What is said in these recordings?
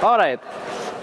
Alright.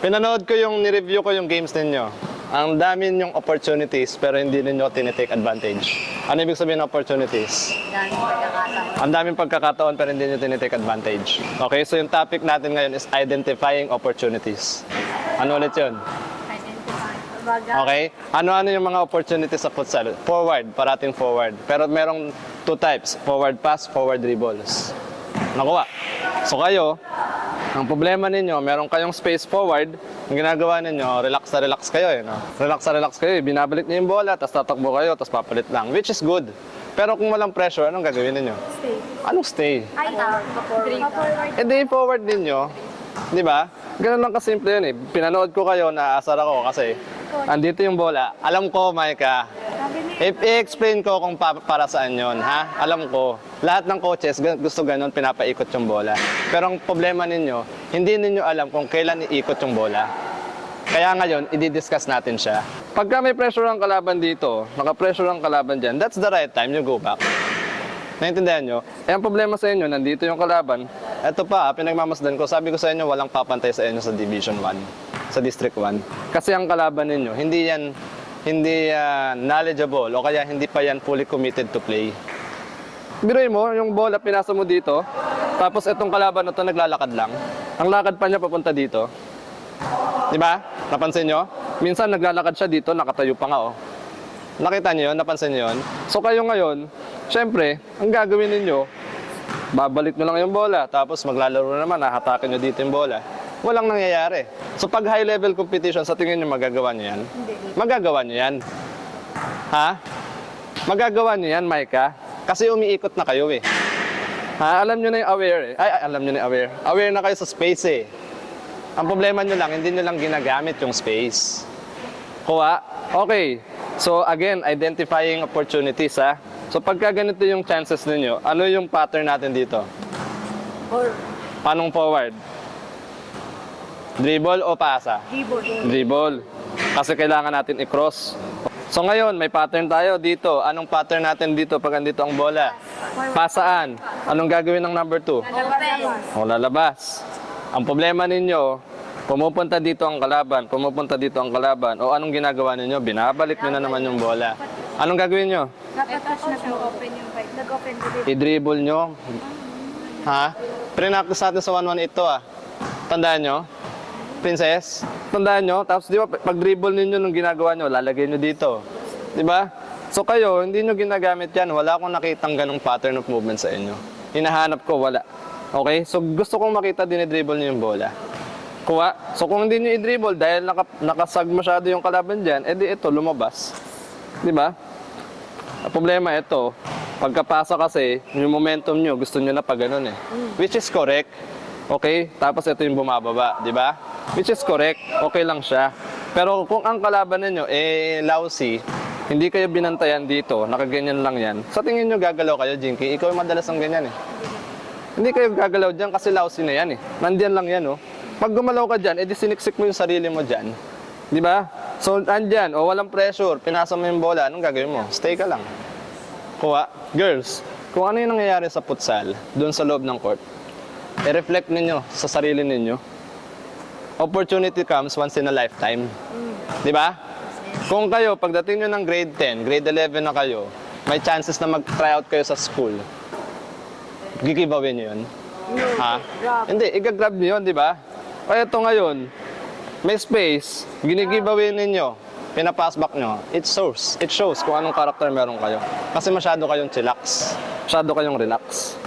Pinanood ko yung ni-review ko yung games ninyo. Ang dami yung opportunities pero hindi ninyo tinitake advantage. Ano ibig sabihin ng opportunities? Daming pagkakataon. Ang daming pagkakataon pero hindi nyo tinitake advantage. Okay, so yung topic natin ngayon is identifying opportunities. Ano ulit yun? Identify. Baga. Okay? Ano-ano yung mga opportunities sa futsal? Forward, parating forward. Pero merong two types, forward pass, forward dribbles. Nakuha. So kayo, ang problema ninyo, meron kayong space forward, ang ginagawa ninyo, relax na relax kayo eh. No? Relax na relax kayo, binabalik niyo yung bola, tapos tatakbo kayo, tapos papalit lang, which is good. Pero kung walang pressure, anong gagawin ninyo? Stay. Anong stay? Ay, forward. E di forward ninyo, di ba? Ganun lang kasimple yun eh. Pinanood ko kayo, naasar ako kasi andito yung bola. Alam ko, Maika, i-explain ko kung para saan yon, ha? Alam ko, lahat ng coaches gusto ganun, pinapaikot yung bola. Pero ang problema ninyo, hindi ninyo alam kung kailan iikot yung bola. Kaya ngayon, i-discuss natin siya. Pagka may pressure ang kalaban dito, naka-pressure ang kalaban dyan, that's the right time you go back. Naintindihan nyo? Eh, ang problema sa inyo, nandito yung kalaban. Eto pa, pinagmamasdan ko, sabi ko sa inyo, walang papantay sa inyo sa Division 1, sa District 1. Kasi ang kalaban ninyo, hindi knowledgeable o kaya hindi pa yan fully committed to play. Biruin mo, yung bola pinasa mo dito, tapos itong kalaban na to naglalakad lang. Ang lakad pa niya papunta dito. Di ba? Napansin nyo? Minsan naglalakad siya dito, nakatayo pa nga oh. Nakita niyo yun? Napansin niyo yun? So kayo ngayon, syempre, ang gagawin ninyo, babalik nyo lang yung bola, tapos maglalaro naman, hahatakin nyo dito yung bola. Walang nangyayari. So pag high level competition, sa tingin nyo magagawa nyo yan? Hindi. Magagawa nyo yan. Ha? Magagawa nyo yan, Maika. Kasi umiikot na kayo eh. Ha? Alam nyo na yung aware eh. Ay, alam nyo na yung aware. Aware na kayo sa space eh. Ang problema nyo lang, hindi nyo lang ginagamit yung space. Kuha? Okay. So again, identifying opportunities ha. So pagka ganito yung chances ninyo, ano yung pattern natin dito? Panong forward? Dribble o pasa? Dribble. Kasi kailangan natin i-cross. So ngayon, may pattern tayo dito. Anong pattern natin dito pag andito ang bola? Pasaan. Anong gagawin ng number 2? O lalabas. Ang problema ninyo, pumupunta dito ang kalaban, pumupunta dito ang kalaban. O anong ginagawa ninyo? Binabalik nyo na naman yung bola. Anong gagawin nyo? Nag-touch na siya. Open yung bike. Nag-open the I-dribble nyo. Ha? Pre-practice natin sa 1-1 ito ah. Tandaan nyo? Princess? Tandaan nyo? Tapos di ba pag dribble ninyo nung ginagawa nyo, lalagay nyo dito. Di ba? So kayo, hindi nyo ginagamit yan. Wala akong nakitang ganong pattern of movement sa inyo. Hinahanap ko, wala. Okay? So gusto kong makita dinidribble nyo yung bola. Kuha. So kung hindi nyo i-dribble dahil nakasag masyado yung kalaban dyan, edi ito, lumabas. Di ba? Ang problema ito, pagkapasa kasi, yung momentum nyo, gusto nyo na pa ganun eh. Which is correct. Okay? Tapos ito yung bumababa, di ba? Which is correct. Okay lang siya. Pero kung ang kalaban ninyo, lousy, hindi kayo binantayan dito, nakaganyan lang yan, sa tingin nyo gagalaw kayo, Jinky? Ikaw yung madalas ang ganyan eh. Hindi kayo gagalaw dyan kasi lousy na yan eh. Nandiyan lang yan oh. Pag gumalaw ka dyan, edi siniksik mo yung sarili mo dyan. Di ba? So, andyan, o walang pressure, pinasa mo yung bola, anong gagawin mo? Stay ka lang. Kuha. Girls, kung ano yung nangyayari sa futsal, doon sa loob ng court, i-reflect ninyo sa sarili ninyo. Opportunity comes once in a lifetime. Di ba? Kung kayo, pagdating nyo ng grade 10, grade 11 na kayo, may chances na mag-try out kayo sa school. Gigibawin nyo yun? Ha? Hindi, i-grab nyo yun, di ba? O eto ngayon, may space, ginigiveaway ninyo, pinapass back nyo, it shows kung anong karakter meron kayo. Kasi masyado kayong chillax, masyado kayong relax.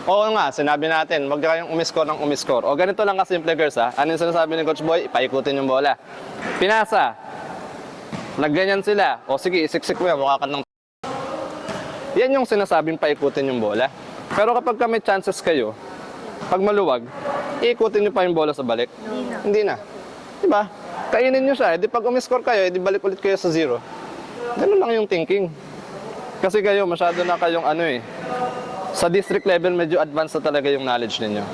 Oo nga, sinabi natin, wag kayong umiscore ng umiscore. O ganito lang kasimple girls ha, ano yung sinasabi ni Coach Boy? Ipaikutin yung bola. Pinasa, nagganyan sila, o sige, isiksik mo yan, mukha ka ng yan yung sinasabing paikutin yung bola. Pero kapag may chances kayo, pag maluwag, iikutin nyo pa yung bola sa balik. Hindi na. Diba? Kainin nyo siya. Di pag umiscore kayo, di balik ulit kayo sa 0. Ganun lang yung thinking. Kasi kayo, masyado na kayong sa district level, medyo advanced na talaga yung knowledge ninyo.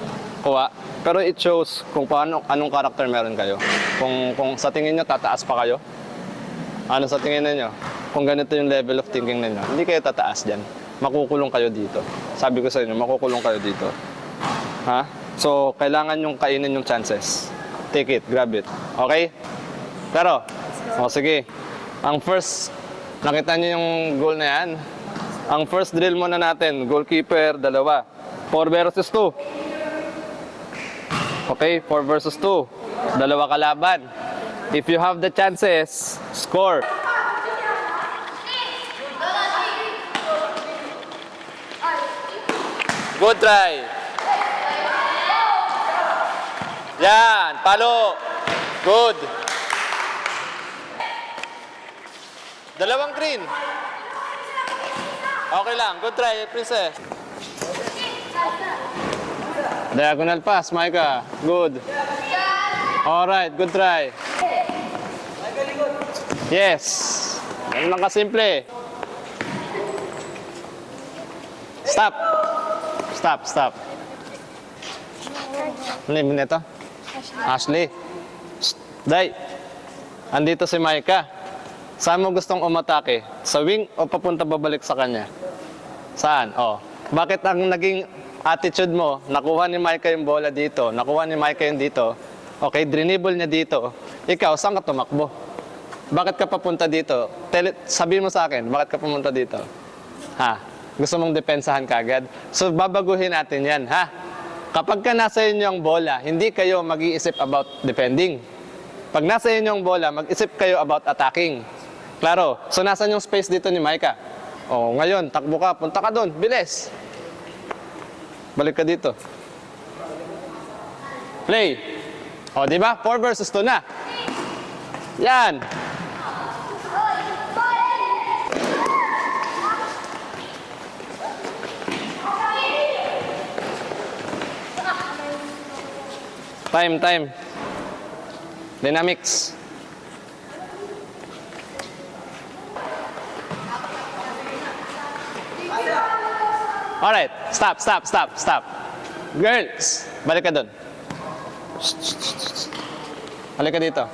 Kuha. Pero it shows kung paano, anong karakter meron kayo. Kung sa tingin nyo, tataas pa kayo. Ano sa tingin ninyo? Kung ganito yung level of thinking ninyo, hindi kayo tataas dyan. Makukulong kayo dito. Sabi ko sa inyo, makukulong kayo dito. Ha? So, kailangan yung kainin yung chances. Take it, grab it. Okay? Pero, sige. Ang first, nakita niyo yung goal na yan? Ang first drill muna natin, goalkeeper, 2. 4 versus 2. Okay, 4 versus 2. 2 kalaban. If you have the chances, score. Good try. Yan, palo. Good. 2 green. Okay lang, good try, princess. Diagonal pass, Micah. Good. Alright, good try. Yes. Yan lang kasimple. Stop. Stop. Ano yung nito? Ashley. Shh. Day. Andito si Micah. Saan mo gustong umatake? Sa wing o papunta babalik sa kanya? Saan? Oh. Bakit ang naging attitude mo, nakuha ni Micah yung bola dito, nakuha ni Micah yung dito, okay, drinibble niya dito, ikaw, saan ka tumakbo? Bakit ka papunta dito? Sabihin mo sa akin, bakit ka pumunta dito? Ha? Gusto mong depensahan kagad? So, babaguhin natin yan, ha? Kapag ka nasa inyo ang bola, hindi kayo mag-iisip about defending. Pag nasa inyo ang bola, mag-isip kayo about attacking. Klaro. So, nasan yung space dito ni Micah? O, ngayon, takbo ka, punta ka doon, bilis. Balik ka dito. Play. O, di ba? 4 versus 2 na. Yan. Time. Dynamics. Alright, stop. Girls, balik ka doon. Balik ka dito.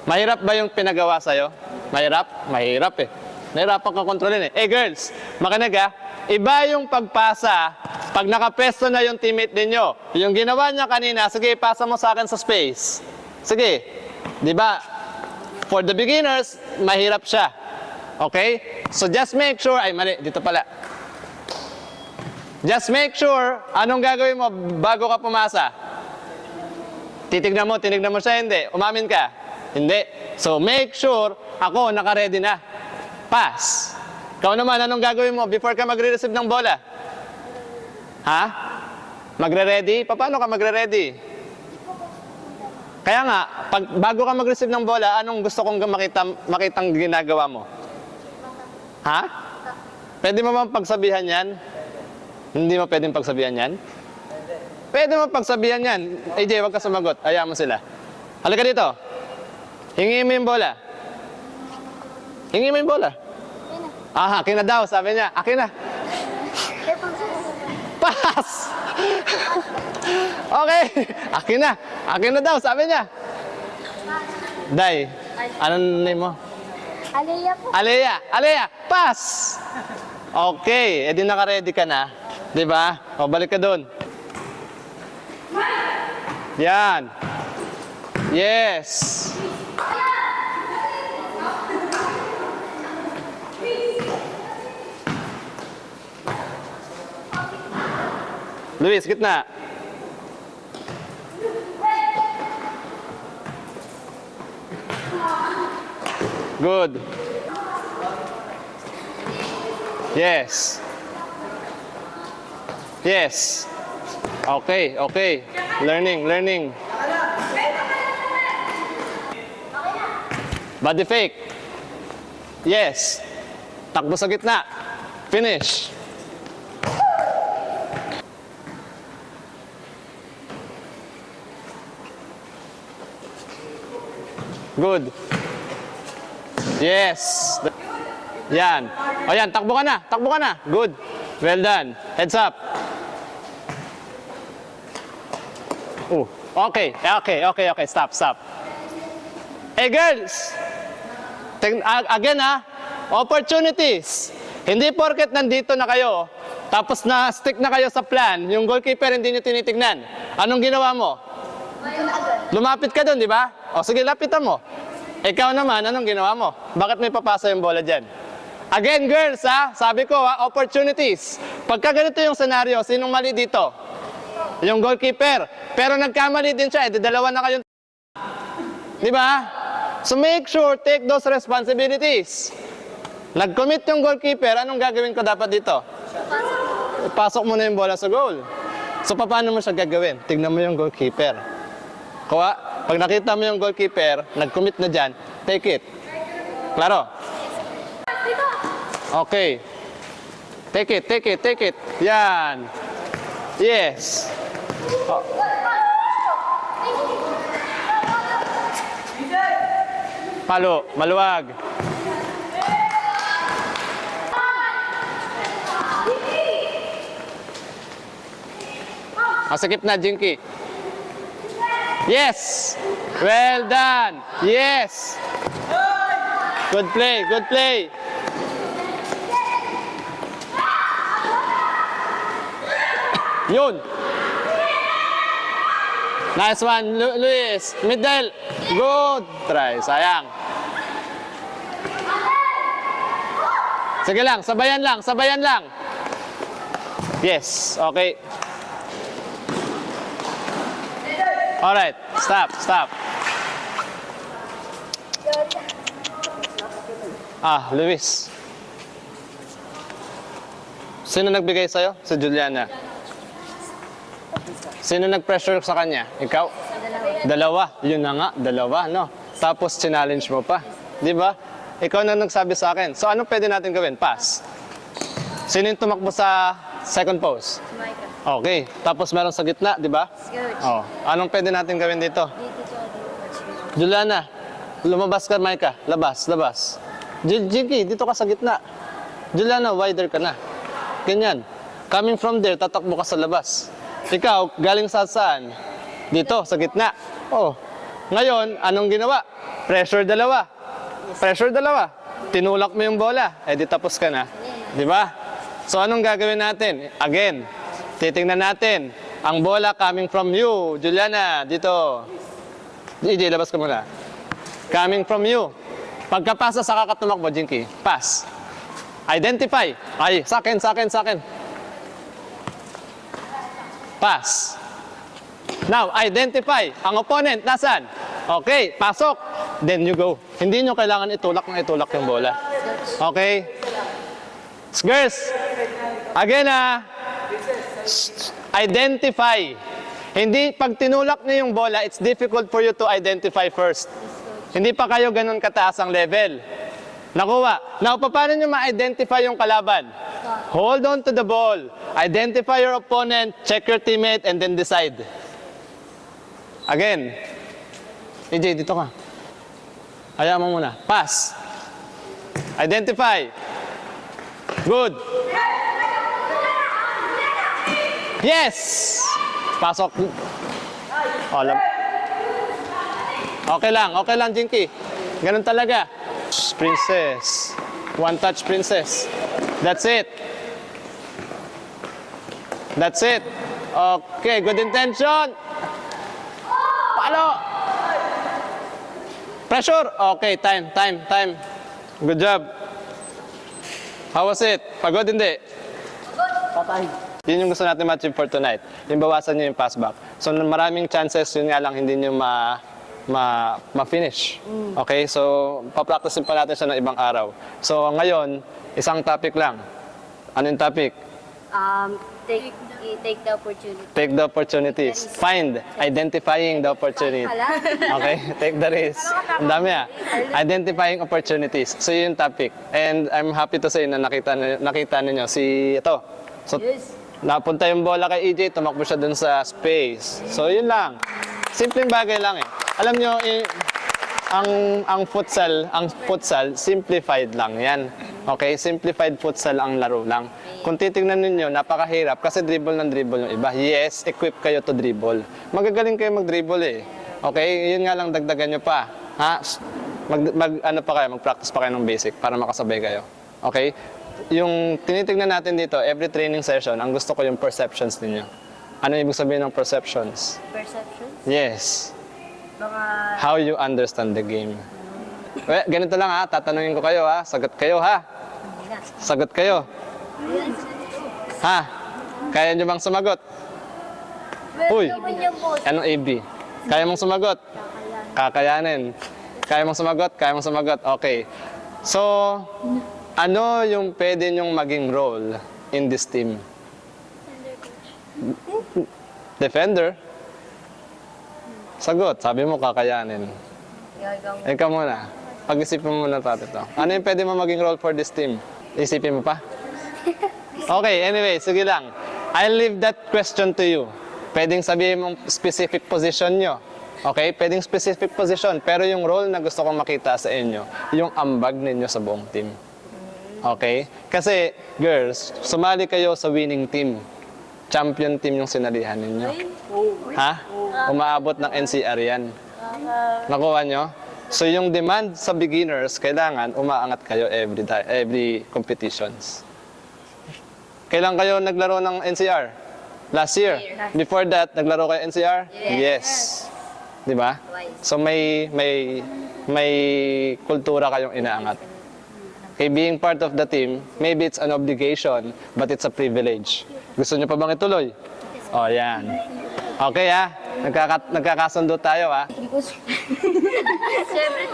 Mahirap ba yung pinagawa sa'yo? Mahirap? Mahirap eh. Nahirapan ka kontrolin eh. Girls, makinig ha. Iba yung pagpasa pag nakapesto na yung teammate ninyo. Yung ginawa niya kanina, sige, pasa mo sa akin sa space. Sige. Di ba? For the beginners, mahirap siya. Okay? So just make sure, ay mali, dito pala. Just make sure, anong gagawin mo bago ka pumasa? Tinignan mo siya, hindi. Umamin ka? Hindi. So make sure, ako, naka-ready na. Pass. Ikaw naman, anong gagawin mo before ka magre-receive ng bola? Ha? Magre-ready? Paano ka magre-ready? Kaya nga, bago ka mag-receive ng bola, anong gusto kong makitang ginagawa mo? Ha? Pwede mo bang pagsabihan yan? Hindi mo pwedeng pagsabihan yan? Pwede mo pagsabihan yan. AJ, wag ka sumagot. Hayaan mo sila. Halika dito. Hingi mo yung bola. Hingi mo yung bola. Aha, akin na daw, sabi niya. Akin na. Pass! Okay. Akin na. Akin na daw, sabi niya. Day, anong name mo? Alea po. Alea, pass! Okay, edi naka-ready ka na. Diba? O, balik ka doon. Yan. Yes. Luis, gitna. Good. Yes. Yes. Okay. Learning. Body fake. Yes. Takbo sa gitna. Finish. Good. Yes. Yan. O yan, takbo ka na. Good. Well done. Heads up. Oh, okay. Stop. Hey girls. Again ha, opportunities. Hindi porket nandito na kayo, Tapos na-stick na kayo sa plan, yung goalkeeper hindi nyo tinitignan. Anong ginawa mo? Lumapit ka doon, di ba? O sige, lapitan mo. Ikaw naman, anong ginawa mo? Bakit may papasa yung bola dyan? Again, girls, ha? Sabi ko, ha? Opportunities. Pagka ganito yung scenario, sinong mali dito? Yung goalkeeper. Pero nagkamali din siya, dalawa na kayong di ba? So make sure, take those responsibilities. Nag-commit yung goalkeeper, anong gagawin ko dapat dito? Ipasok mo na yung bola sa goal. So paano mo siya gagawin? Tignan mo yung goalkeeper. Kuha, pag nakita mo yung goalkeeper, nag-commit na dyan, take it. Klaro? Okay. Take it. Yan. Yes. Oh. Palo, maluwag. Masakip na, Jinky. Yes! Well done! Yes! Good play, good play. Yun! Nice one, Luis. Middle. Good try. Sayang. Sige lang, sabayan lang. Yes, okay. Alright, stop. Luis. Sino nagbigay sa'yo? Si Juliana. Sino nag-pressure sa kanya? Ikaw? Dalawa. Yun na nga, dalawa, no? Tapos challenge mo pa. Di ba? Ikaw na nagsabi sa akin. So, anong pwede natin gawin? Pass. Sino yung tumakbo sa second post? Okay. Tapos meron sa gitna, di ba? Oh. Anong pwede natin gawin dito? Juliana, lumabas ka, Micah. Labas. Jinky, dito ka sa gitna. Juliana, wider ka na. Ganyan. Coming from there, tatakbo ka sa labas. Ikaw, galing sa saan? Dito, sa gitna. Oh. Ngayon, anong ginawa? Pressure dalawa. Tinulak mo yung bola. Di tapos ka na. Di ba? So, anong gagawin natin? Again, titingnan natin. Ang bola coming from you. Juliana, dito. EJ, labas ka muna. Coming from you. Pagkapasa sa kakatumakbo, Jinky, pass. Identify. Ay, sa akin. Pass. Now, identify. Ang opponent, nasan? Okay, pasok. Then you go. Hindi nyo kailangan itulak yung bola. Okay? Girls, again identify. Hindi, pag tinulak nyo yung bola, it's difficult for you to identify first. Hindi pa kayo ganun kataas ang level. Nakuha. Now, paano nyo ma-identify yung kalaban? Hold on to the ball. Identify your opponent, check your teammate, and then decide. Again. EJ, dito ka. Hayaan mo muna. Pass. Identify. Good. Yes! Pasok. Okay lang, Jinky. Ganun talaga. Princess. One touch, princess. That's it. Okay, good intention. Palo. Pressure. Okay, time. Good job. How was it? Pagod, hindi? Patay. Yun yung gusto natin ma-achieve for tonight. Yung bawasan nyo yung pass back. So maraming chances, yun nga lang, hindi nyo ma-finish. Okay? So, pa-practicein pa natin siya ng ibang araw. So, ngayon, isang topic lang. Ano yung topic? Take the opportunity. Take the opportunities. Find. Identifying the opportunity. Okay? Take the risk. Ang dami Identifying opportunities. So, yun yung topic. And I'm happy to say na nakita ninyo si ito. So, napunta yung bola kay EJ, tumakbo siya dun sa space. So, yun lang. Simpleng bagay lang Alam nyo, ang futsal, simplified lang yan. Okay? Simplified futsal ang laro lang. Kung titignan ninyo, napakahirap kasi dribble yung iba. Yes, equip kayo to dribble. Magagaling kayo mag-dribble Okay? Yun nga lang, dagdagan nyo pa. Ha? Mag-practice pa kayo ng basic para makasabay kayo. Okay? yung tinitignan natin dito, every training session, ang gusto ko yung perceptions ninyo. Ano ibig sabihin ng perceptions? Perceptions? Yes. Mga... How you understand the game. Well, ganito lang ha, tatanungin ko kayo ha, sagot kayo ha. Hindi na. Sagot kayo. Ha? Kaya nyo bang sumagot? Uy, anong AB? Kaya mong sumagot? Kakayanin. Kaya mong sumagot? Kaya mong sumagot? Okay. So, ano yung pwede nyong maging role in this team? Defender. Sagot, sabi mo kakayanin. Ikaw muna. Pag-isipin mo muna natin ito. Ano yung pwede mo maging role for this team? Isipin mo pa? Okay, anyway, sige lang. I'll leave that question to you. Pwedeng sabihin mong specific position nyo. Okay? Pwedeng specific position. Pero yung role na gusto kong makita sa inyo, yung ambag ninyo sa buong team. Okay? Kasi, girls, sumali kayo sa winning team. Champion team yung sinalihan ninyo. Ha? Umaabot ng NCR yan. Nakuha nyo? So yung demand sa beginners, kailangan umaangat kayo every competitions. Kailan kayo naglaro ng NCR? Last year. Before that, naglaro kayo NCR? Yes. Di ba? So may kultura kayong inaangat. Okay, being part of the team, maybe it's an obligation, but it's a privilege. Gusto nyo pa bang ituloy? O, yan. Okay ha? Nagkakasundo tayo ha? Siyempre,